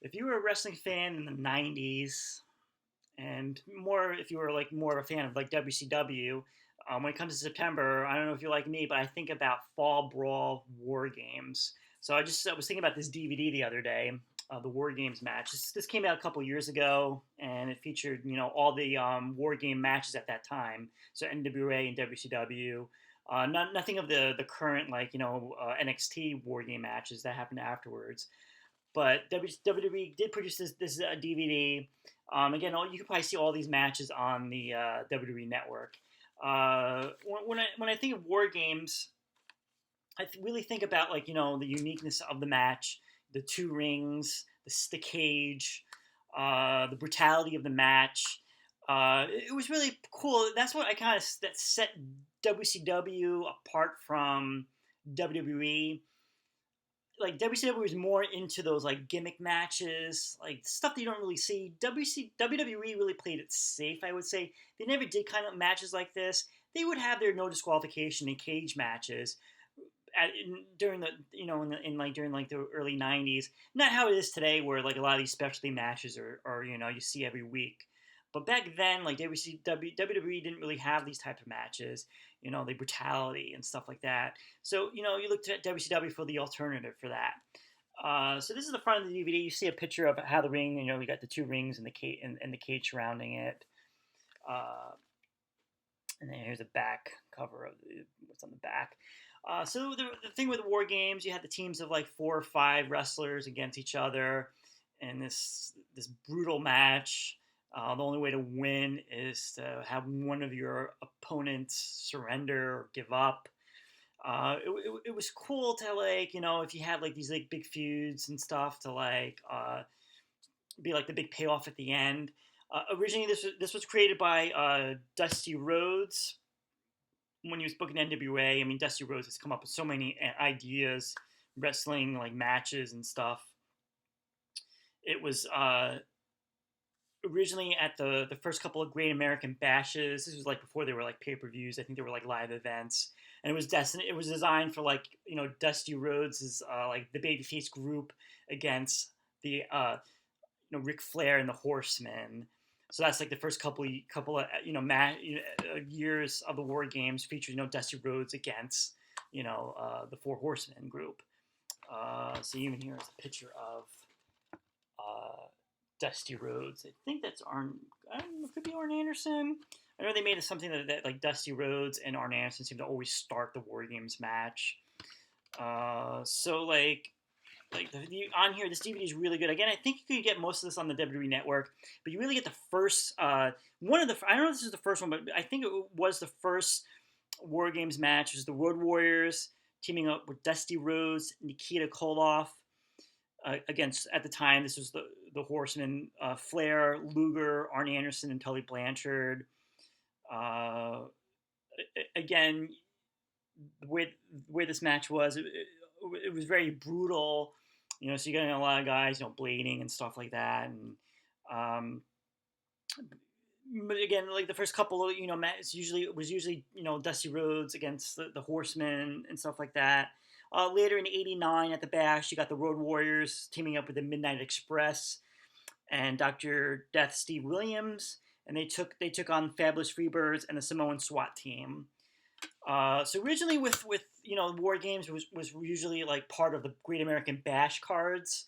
if you were a wrestling fan in the '90s, and more if you were like more of a fan of like WCW, when it comes to September, I don't know if you're like me, but I think about Fall Brawl War Games. So I was thinking about this DVD the other day, the War Games match. This came out a couple years ago, and it featured all the War Game matches at that time. So NWA and WCW. Nothing of the current NXT War Game matches that happened afterwards. But WWE did produce this DVD. Again, you can probably see all these matches on the WWE Network. When I think of War Games, really think about the uniqueness of the match, the two rings, the cage, the brutality of the match. It was really cool. That's what I kind of that set WCW apart from WWE. Like WCW was more into those like gimmick matches, like stuff that you don't really see. WWE really played it safe, I would say. They never did kind of matches like this. They would have their no disqualification and cage matches during the during like the early '90s. Not how it is today, where like a lot of these specialty matches are you see every week. But back then, like WWE didn't really have these type of matches, the brutality and stuff like that. So you looked at WCW for the alternative for that. So this is the front of the DVD. You see a picture of how the ring, we got the two rings and the cage and the cage surrounding it. Uh, and then here's a back cover of what's on the back. So the thing with War Games, you had the teams of like 4 or 5 wrestlers against each other, and this brutal match. The only way to win is to have one of your opponents surrender or give up. It was cool to if you had like these like big feuds and stuff to be like the big payoff at the end. Originally, this was created by Dusty Rhodes when he was booking NWA. I mean, Dusty Rhodes has come up with so many ideas, wrestling like matches and stuff. It was originally at the first couple of Great American Bashes. This was like before they were like pay-per-views. I think they were like live events, and it was designed for like Dusty Rhodes' like the babyface group against the Ric Flair and the Horsemen. So that's like the first couple of years of the War Games featured Dusty Rhodes against the Four Horsemen group. So even here is a picture of Dusty Rhodes. I think that's Arn. I don't know, it could be Arn Anderson. I know they made it something that like Dusty Rhodes and Arn Anderson seem to always start the War Games match. So on here, this DVD is really good. Again, I think you could get most of this on the WWE Network, but you really get the first one of the. I don't know if this is the first one, but I think it was the first War Games match. It was the Road Warriors teaming up with Dusty Rhodes, Nikita Koloff. Against at the time, this was the Horsemen: Flair, Luger, Arn Anderson, and Tully Blanchard. Again, the way this match was, it was very brutal. So you got a lot of guys, bleeding and stuff like that, and but again, like the first couple of matches, it was usually Dusty Rhodes against the Horsemen and stuff like that. Later in '89 at the Bash, you got the Road Warriors teaming up with the Midnight Express and Dr. Death Steve Williams, and they took on Fabulous Freebirds and the Samoan SWAT team. So originally with War Games was usually like part of the Great American Bash cards,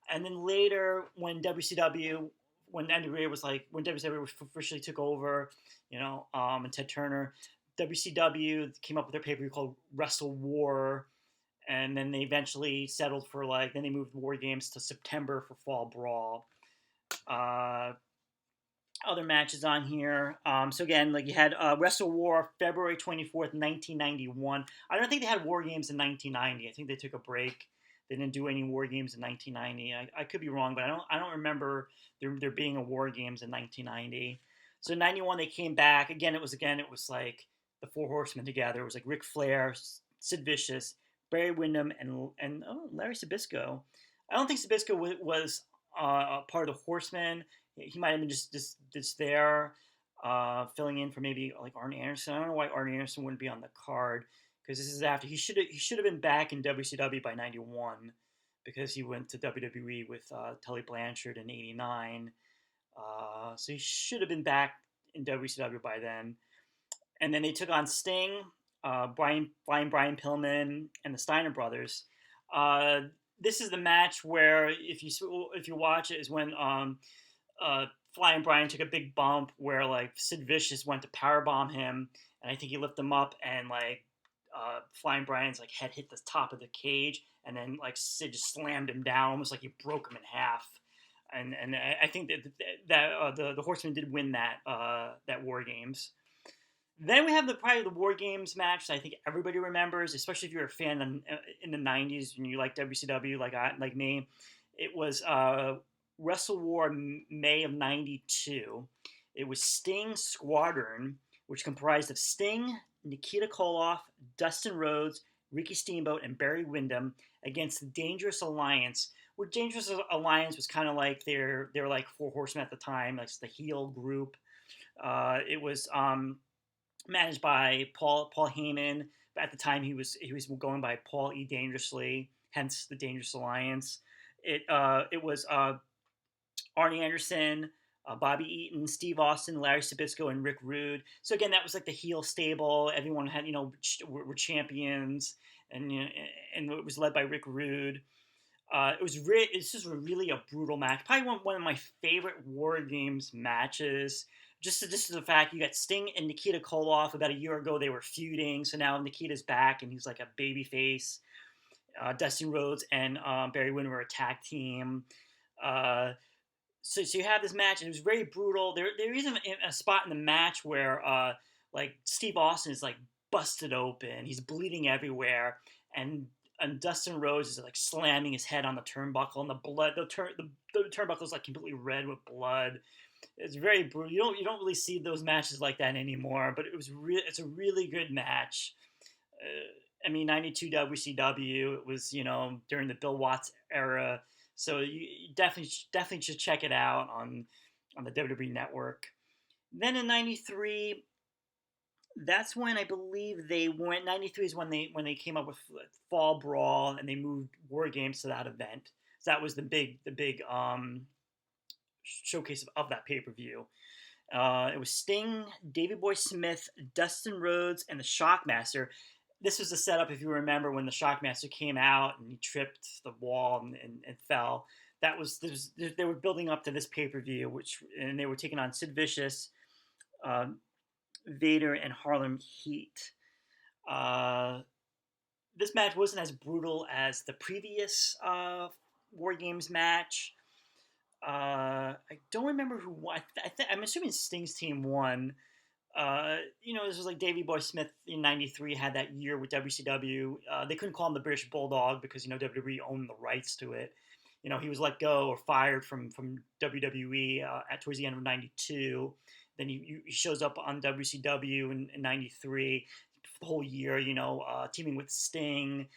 and then later when WCW when WCW officially took over, and Ted Turner, WCW came up with their pay-per-view called Wrestle War, and then they eventually settled for then they moved War Games to September for Fall Brawl. Other matches on here. So again, you had Wrestle War February 24th, 1991. I don't think they had War Games in 1990. I think they took a break. They didn't do any War Games in 1990. I could be wrong, but I don't remember there being a War Games in 1990. So 91 they came back. Again, it was like the Four Horsemen together. It was like Ric Flair, Sid Vicious, Barry Windham, and Larry Zbyszko. I don't think Zbyszko was part of the Horsemen. He might have been just there, filling in for maybe like Arn Anderson. I don't know why Arn Anderson wouldn't be on the card, because this is after he should have been back in WCW by '91. because he went to WWE with Tully Blanchard in '89. So he should have been back in WCW by then. And then they took on Sting, Brian Pillman, and the Steiner brothers. Uh, this is the match where if you watch it is when Flying Brian took a big bump where like Sid Vicious went to powerbomb him, and I think he lifted him up, and like Flying Brian's like head hit the top of the cage, and then like Sid just slammed him down, almost like he broke him in half. And I think that the Horsemen did win that War Games. Then we have probably the War Games match that I think everybody remembers, especially if you're a fan in the '90s and you like WCW like me. It was Wrestle War May of '92. It was Sting Squadron, which comprised of Sting, Nikita Koloff, Dustin Rhodes, Ricky Steamboat, and Barry Windham against the Dangerous Alliance. Where Dangerous Alliance was kind of like they were like Four Horsemen at the time, like the heel group. It was managed by Paul Heyman. But at the time, he was going by Paul E. Dangerously, hence the Dangerous Alliance. It was Arnie Anderson, Bobby Eaton, Steve Austin, Larry Sabisco, and Rick Rude. So again, that was like the heel stable. Everyone had were champions, and and it was led by Rick Rude. This was really a brutal match. Probably one of my favorite War Games matches. Just the fact you got Sting and Nikita Koloff. About a year ago, they were feuding. So now Nikita's back, and he's like a babyface. Dustin Rhodes and Barry Windham were a tag team. So you have this match, and it was very brutal. There is a spot in the match where like Steve Austin is like busted open. He's bleeding everywhere, and Dustin Rhodes is like slamming his head on the turnbuckle, and the turnbuckle is like completely red with blood. It's very brutal. You don't really see those matches like that anymore. But it's a really good match. I mean, '92 WCW. It was during the Bill Watts era, so you definitely should check it out on the WWE Network. Then in '93. That's when I believe they went. '93 is when they came up with Fall Brawl, and they moved War Games to that event. So that was the big showcase of that pay per view. It was Sting, Davey Boy Smith, Dustin Rhodes, and the Shockmaster. This was the setup, if you remember, when the Shockmaster came out and he tripped the wall and fell. They were building up to this pay per view, and they were taking on Sid Vicious, Vader, and Harlem Heat. This match wasn't as brutal as the previous War Games match. I don't remember who won. I'm assuming Sting's team won. This was like Davey Boy Smith in '93 had that year with WCW. They couldn't call him the British Bulldog because WWE owned the rights to it. He was let go or fired from WWE towards the end of '92. Then he shows up on WCW in '93, the whole year, teaming with Sting,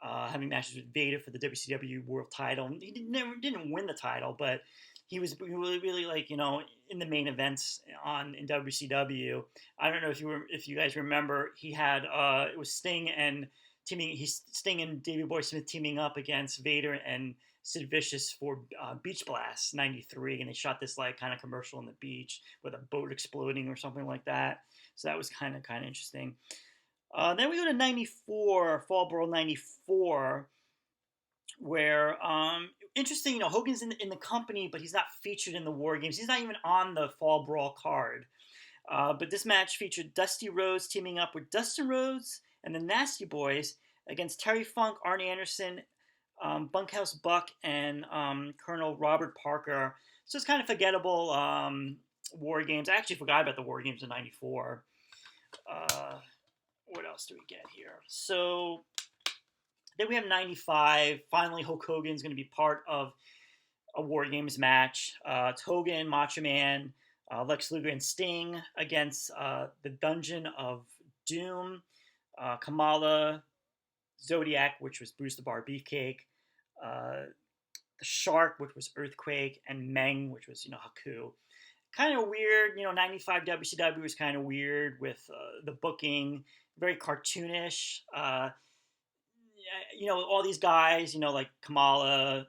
having matches with Vader for the WCW World Title. He didn't win the title, but he was really like in the main events in WCW. I don't know if you guys remember, he had it was Sting and Davey Boy Smith teaming up against Vader and Sid Vicious for Beach Blast '93, and they shot this like kind of commercial on the beach with a boat exploding or something like that. So that was kind of interesting. Then we go to '94, Fall Brawl '94, where interesting. Hogan's in the company, but he's not featured in the War Games. He's not even on the Fall Brawl card. But this match featured Dusty Rhodes teaming up with Dustin Rhodes and the Nasty Boys against Terry Funk, Arnie Anderson, Bunkhouse Buck, and Colonel Robert Parker. So it's kind of forgettable War Games. I actually forgot about the War Games in '94. What else do we get here? So then we have '95. Finally, Hulk Hogan's going to be part of a War Games match. It's Hogan, Macho Man, Lex Luger, and Sting against the Dungeon of Doom, Kamala, Zodiac, which was Bruce the Bar Beefcake, the Shark, which was Earthquake, and Meng, which was Haku. Kind of weird, '95 WCW was kind of weird with the booking, very cartoonish. all these guys, like Kamala,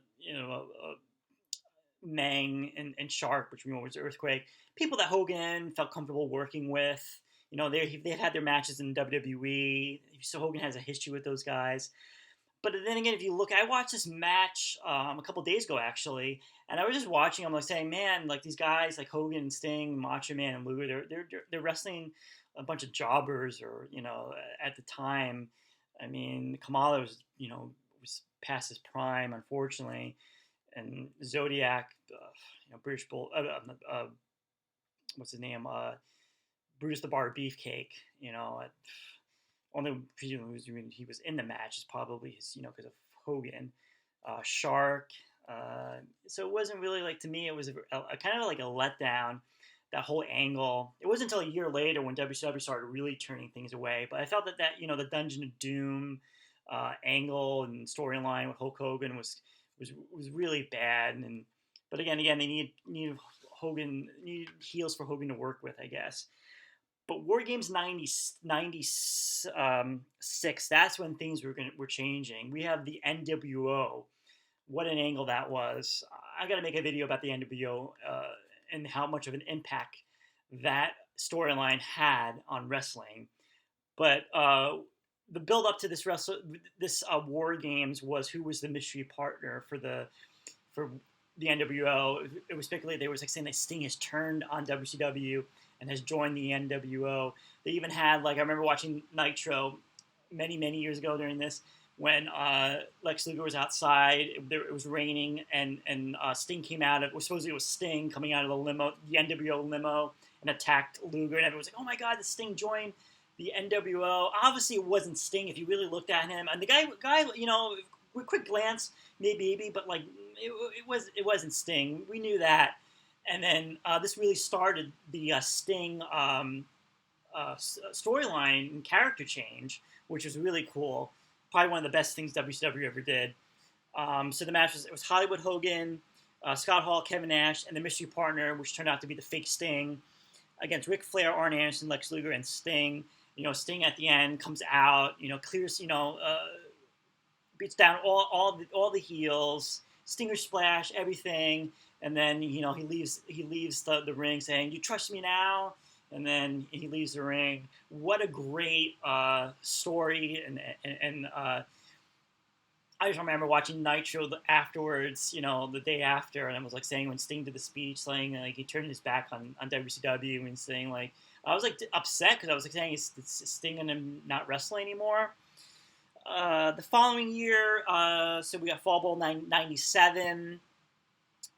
Meng and Shark, which we know was Earthquake, people that Hogan felt comfortable working with. They've had their matches in WWE, so Hogan has a history with those guys. But then again, if you look, I watched this match a couple days ago actually, and I was just watching. I'm like saying, man, like these guys like Hogan, Sting, Macho Man, and Luger, they're wrestling a bunch of jobbers, or at the time, I mean, Kamala was past his prime, unfortunately, and Zodiac, British Bull, what's his name, Brutus the Bar Beefcake, only presumably he was in the match is probably his, because of Hogan, Shark. So it wasn't really like, to me, it was a kind of like a letdown. That whole angle. It wasn't until a year later when WCW started really turning things away. But I felt that the Dungeon of Doom angle and storyline with Hulk Hogan was really bad. But again, they need Hogan, need heels for Hogan to work with, I guess. But War Games 96, that's when things were changing. We have the NWO. What an angle that was. I got to make a video about the NWO and how much of an impact that storyline had on wrestling. But the build up to this War Games was who was the mystery partner for the NWO. It was speculated, they were like saying that Sting has turned on WCW and has joined the NWO. They even had, like, I remember watching Nitro many, many years ago during this, when Lex Luger was outside, it was raining, and Sting came out. Supposedly it was Sting coming out of the limo, the NWO limo, and attacked Luger, and everyone was like, "Oh my God, the Sting joined the NWO." Obviously, it wasn't Sting if you really looked at him, and the guy, with quick glance, maybe, but like it wasn't Sting. We knew that, and then this really started the Sting storyline and character change, which was really cool. Probably one of the best things WCW ever did. So the match was Hollywood Hogan, Scott Hall, Kevin Nash, and the mystery partner, which turned out to be the fake Sting, against Ric Flair, Arn Anderson, Lex Luger, and Sting. Sting at the end comes out, clears, beats down all the heels, Stinger splash, everything, and then he leaves the ring saying, "You trust me now?" And then he leaves the ring. What a great story! And I just remember watching Nitro afterwards, the day after, and I was like saying, when Sting did the speech, saying like he turned his back on WCW and saying, like, I was like upset because I was like saying, is Sting gonna not wrestle anymore? The following year, so we got Fall Brawl 97.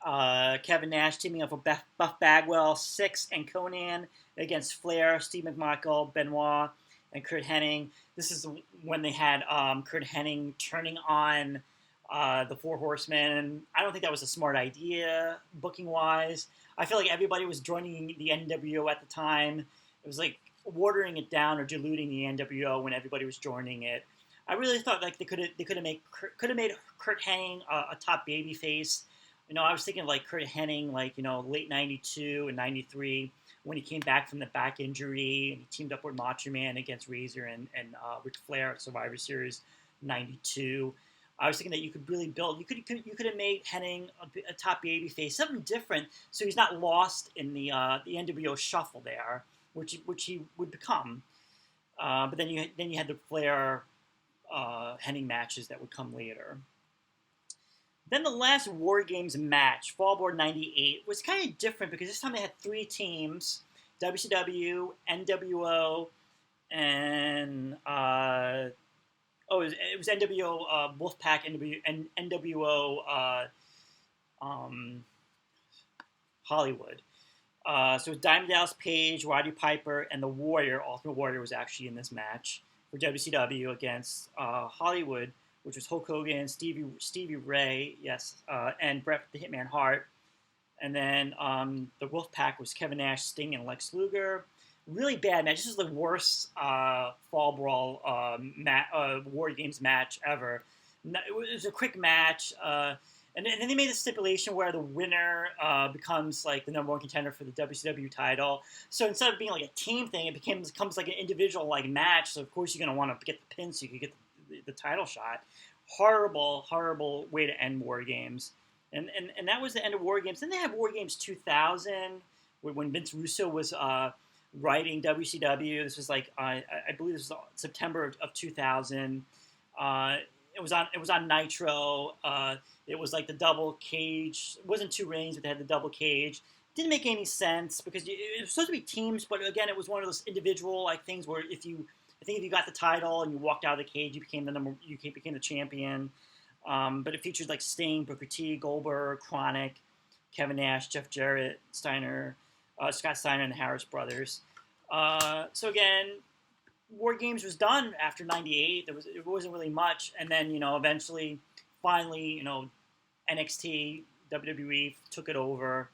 Kevin Nash teaming up with Buff Bagwell, Syxx, and Konnan against Flair, Steve McMichael, Benoit, and Curt Hennig. This is when they had Curt Hennig turning on the Four Horsemen. I don't think that was a smart idea, booking-wise. I feel like everybody was joining the NWO at the time. It was like watering it down or diluting the NWO when everybody was joining it. I really thought like they could have made Curt Hennig a top babyface. I was thinking like Curt Hennig, like, late 92 and 93, when he came back from the back injury and he teamed up with Macho Man against Razor and Ric Flair at Survivor Series 92. I was thinking that you could really build, you could have made Hennig a top babyface, something different, so he's not lost in the NWO shuffle there, which he would become. But then you had the Flair Hennig matches that would come later. Then the last War Games match, Fall Brawl 98, was kind of different because this time they had three teams: WCW, NWO, and it was NWO Wolfpack, NWO Hollywood. So it was Diamond Dallas Page, Roddy Piper, and the Warrior. Ultimate Warrior was actually in this match for WCW against Hollywood, which was Hulk Hogan, Stevie Ray, yes, and Bret the Hitman Hart. And then the Wolfpack was Kevin Nash, Sting, and Lex Luger. Really bad match. This is the worst Fall Brawl War Games match ever. It was a quick match. And then they made a stipulation where the winner becomes like the number one contender for the WCW title. So instead of being like a team thing, it becomes like an individual like match. So of course you're going to want to get the pin so you can get the title shot. Horrible way to end War Games. And that was the end of War Games. Then they had War Games 2000, when Vince Russo was writing WCW. This was like I believe this was September of 2000. It was on Nitro. It was like the double cage. It wasn't two rings, but they had the double cage. Didn't make any sense because it was supposed to be teams, but again, it was one of those individual like things where I think if you got the title and you walked out of the cage, you became the champion. But it featured like Sting, Booker T, Goldberg, Chronic, Kevin Nash, Jeff Jarrett, Scott Steiner, and the Harris brothers. So again, War Games was done after '98. It wasn't really much, and then eventually, finally, NXT, WWE took it over,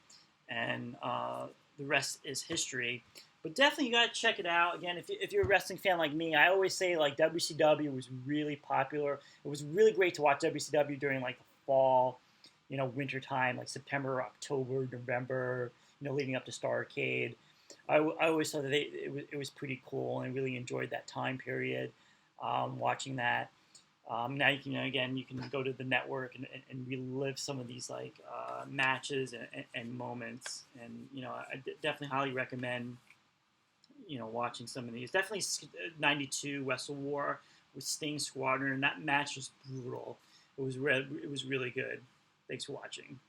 and the rest is history. But definitely, you gotta check it out. Again, if you're a wrestling fan like me, I always say like WCW was really popular. It was really great to watch WCW during like the fall, winter time, like September, October, November, leading up to Starrcade. I always thought that it was pretty cool, and I really enjoyed that time period, watching that. Now you can go to the network and relive some of these like matches and moments, and I definitely highly recommend watching some of these. Definitely '92 Wrestle War with Sting Squadron. That match was brutal. It was really good. Thanks for watching.